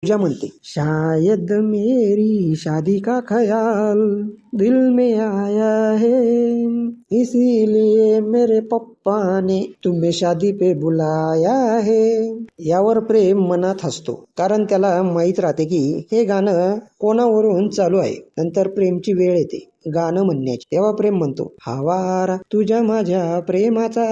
पूजा म्हणते, शायद मेरी शादी का ख्याल दिल में आया है, इसीलिए मेरे पप्पा ने तुम्हें शादी पे बुलाया है. यावर प्रेम मनात हसतो, कारण त्याला माहीत राहते की हे गाणं कोणावरून चालू आहे. नंतर प्रेमची वेळ येते गाणं म्हणण्याची. तेव्हा प्रेम म्हणतो, हवारा तुझ्या माझ्या प्रेमाचा,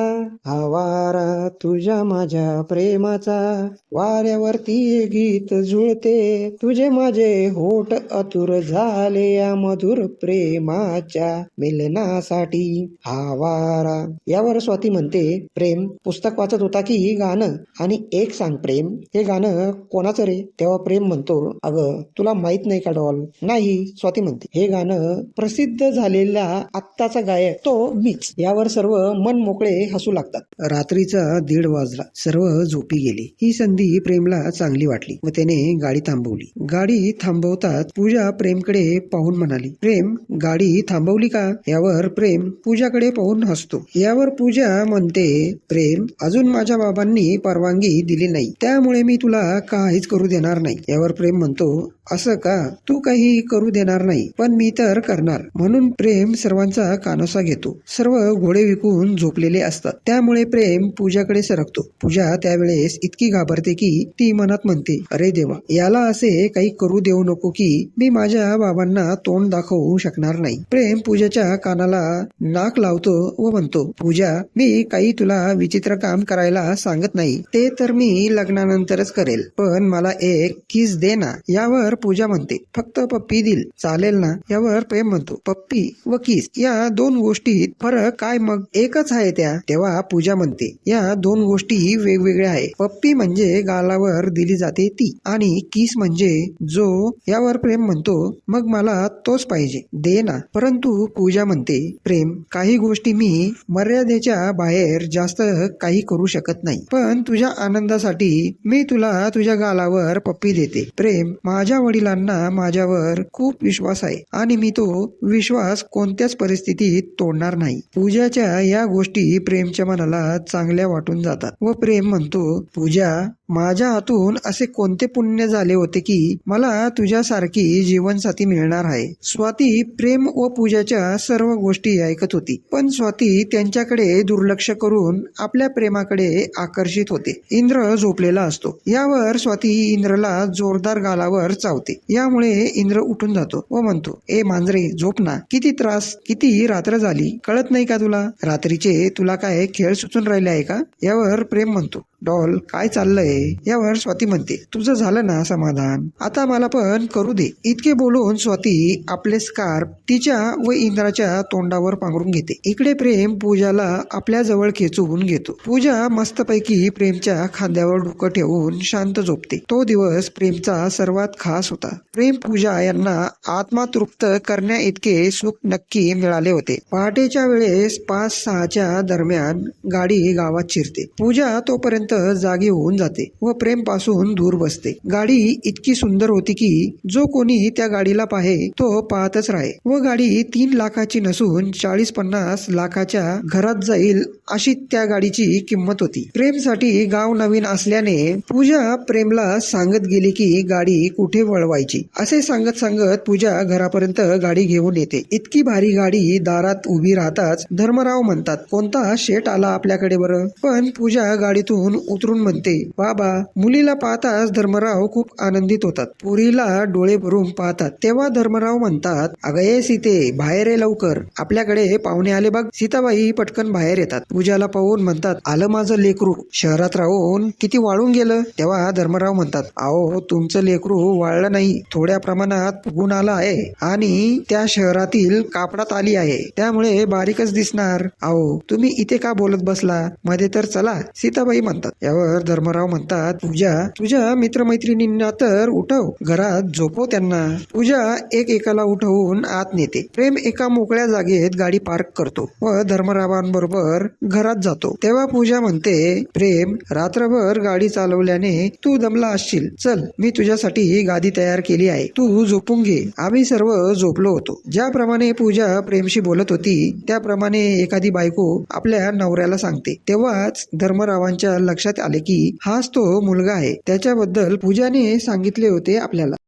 हवारा तुझ्या माझ्या प्रेमाचा, वाऱ्यावरती गीत जुळते, तुझे माझे होठ आतुर झाले या मधुर प्रेमाच्या मिलनासाठी. हवारा. यावर स्वाती म्हणते, प्रेम पुस्तक वाचत होता की गाणं? आणि एक सांग प्रेम, हे गाणं कोणाचं रे? तेव्हा प्रेम म्हणतो, अगं तुला माहित नाही का डॉल? नाही. स्वाती म्हणते, हे गाणं प्रसिद्ध झालेला आत्ताचा गायक तो मीच. यावर सर्व मन मोकळे हसू लागतात. रात्रीचा 1:30 वाजला. सर्व झोपी गेली. ही संधी प्रेमला चांगली वाटली व त्याने गाडी थांबवली. गाडी थांबवतात पूजा प्रेमकडे पाहून म्हणाली, प्रेम गाडी थांबवली का? यावर प्रेम पूजाकडे पाहून हसतो. यावर पूजा म्हणते, प्रेम अजून माझ्या बाबांनी परवानगी दिली नाही, त्यामुळे मी तुला काहीच करू देणार नाही. यावर प्रेम म्हणतो, असं का? तू काही करू देणार नाही, पण मी तर करणार. म्हणून प्रेम सर्वांचा कानोसा घेतो. सर्व घोडे विकून झोपलेले असतात, त्यामुळे प्रेम पूजाकडे सरकतो. पूजा त्यावेळेस इतकी घाबरते की ती मनात म्हणते, अरे देवा, याला असे काही करू देऊ नको की मी माझ्या बाबांना तोंड दाखवू शकणार नाही. प्रेम पूजाच्या कानाला नाक लावतो व म्हणतो, पूजा मी काही तुला विचित्र काम करायला सांगत नाही, ते तर मी लग्नानंतरच करेल, पण मला एक किस दे ना. यावर पूजा म्हणते, फक्त पप्पी दिल चालेल ना? यावर प्रेम म्हणतो, पप्पी व किस या दोन गोष्टीत फरक काय मग? एकच आहे त्या. तेव्हा पूजा म्हणते, या दोन गोष्टी वेगवेगळ्या आहे. पप्पी म्हणजे गालावर दिली जाते ती, आणि किस म्हणजे जो. यावर प्रेम म्हणतो, मग मला तोच पाहिजे, दे ना. परंतु पूजा म्हणते, प्रेम काही गोष्टी मी मर्यादेच्या बाहेर जास्त काही करू शकत नाही, पण तुझ्या आनंदासाठी मी तुला तुझ्या गालावर पप्पी देते. प्रेम माझ्या वडिलांना माझ्यावर खूप विश्वास आहे आणि मी तो विश्वास कोणत्याच परिस्थितीत तोडणार नाही. पूजाच्या या गोष्टी प्रेमच्या मनाला चांगल्या वाटून जातात व प्रेम म्हणतो, पूजा माझ्या हातून असे कोणते पुण्य झाले होते की मला तुझ्यासारखी जीवनसाथी मिळणार आहे. स्वाती प्रेम व पूजाच्या सर्व गोष्टी ऐकत होती, पण स्वाती त्यांच्याकडे दुर्लक्ष करून आपल्या प्रेमाकडे आकर्षित होते. इंद्र झोपलेला असतो. यावर स्वाती इंद्रला जोरदार गालावर चावते. यामुळे इंद्र उठून जातो व म्हणतो, ए मांजरे झोप ना, किती त्रास, किती रात्र झाली, कळत नाही का तुला? रात्रीचे तुला काय खेळ सुचून राहिले आहे का? यावर प्रेम म्हणतो, डॉल काय चाललंय? यावर स्वाती म्हणते, तुझं झालं ना समाधान, आता मला पण करू दे. इतके बोलून स्वाती आपले स्कार्फ तिच्या व इंद्राच्या तोंडावर पांघरून घेते. इकडे प्रेम पूजाला आपल्या जवळ खेचून घेतो. पूजा मस्तपैकी प्रेमच्या खांद्यावर डोकं ठेवून शांत झोपते. तो दिवस प्रेमचा सर्वात खास होता. प्रेम पूजा यांना आत्मा तृप्त करण्या इतके सुख नक्की मिळाले होते. पहाटेच्या वेळेस 5-6च्या दरम्यान गाडी गावात शिरते. पूजा तोपर्यंत जागी होऊन जाते व प्रेम पासून दूर बसते. गाडी इतकी सुंदर होती की जो कोणी त्या गाडीला पाहे तो पाहतच राहे व गाडी 3 लाखाची नसून 40-50 लाखाच्या घरात जाईल अशी त्या गाडीची किंमत होती. प्रेमसाठी गाव नवीन असल्याने पूजा प्रेमला सांगत गेली की गाडी कुठे वळवायची. असे सांगत सांगत पूजा घरापर्यंत गाडी घेऊन येते. इतकी भारी गाडी दारात उभी राहताच धर्मराव म्हणतात, कोणता शेट आला आपल्याकडे बरं? पण पूजा गाडीतून उतरून म्हणते, बाबा. मुलीला पाहताच धर्मराव खूप आनंदित होतात. पुरीला डोळे भरून पाहतात. तेव्हा धर्मराव म्हणतात, अगं ये सीते, बाहेर ये लवकर, आपल्याकडे पाहुणे आले बघ. सीताबाई पटकन बाहेर येतात. पूजाला पाहून म्हणतात, आलं माझं लेकरू. शहरात राहून किती वाळून गेलं. तेव्हा धर्मराव म्हणतात, अहो तुमचं लेकरू वाळलं नाही, थोड्या प्रमाणात फुगून आलं आहे आणि त्या शहरातील कापडात आली आहे, त्यामुळे बारीकच दिसणार. अहो तुम्ही इथे का बोलत बसला, मध्ये तर चला. सीताबाई म्हणतात. यावर धर्मराव म्हणतात, पूजा तुझ्या मित्रमैत्रिणींना तर उठव, घरात झोपव त्यांना. पूजा एकाला उठवून आत नेते. प्रेम एका मोकळ्या जागेत गाडी पार्क करतो व धर्मरावांबरोबर घरात जातो. तेव्हा पूजा म्हणते, प्रेम रात्रभर गाडी चालवल्याने तू दमला असशील, चल मी तुझ्यासाठी गादी तयार केली आहे, तू झोपून घे. आम्ही सर्व झोपलो होतो. ज्याप्रमाणे पूजा प्रेमशी बोलत होती त्याप्रमाणे एखादी बायको आपल्या नवऱ्याला सांगते. तेव्हाच धर्मरावांच्या लक्षात आले की हाच तो मुलगा आहे त्याच्याबद्दल पूजाने सांगितले होते आपल्याला.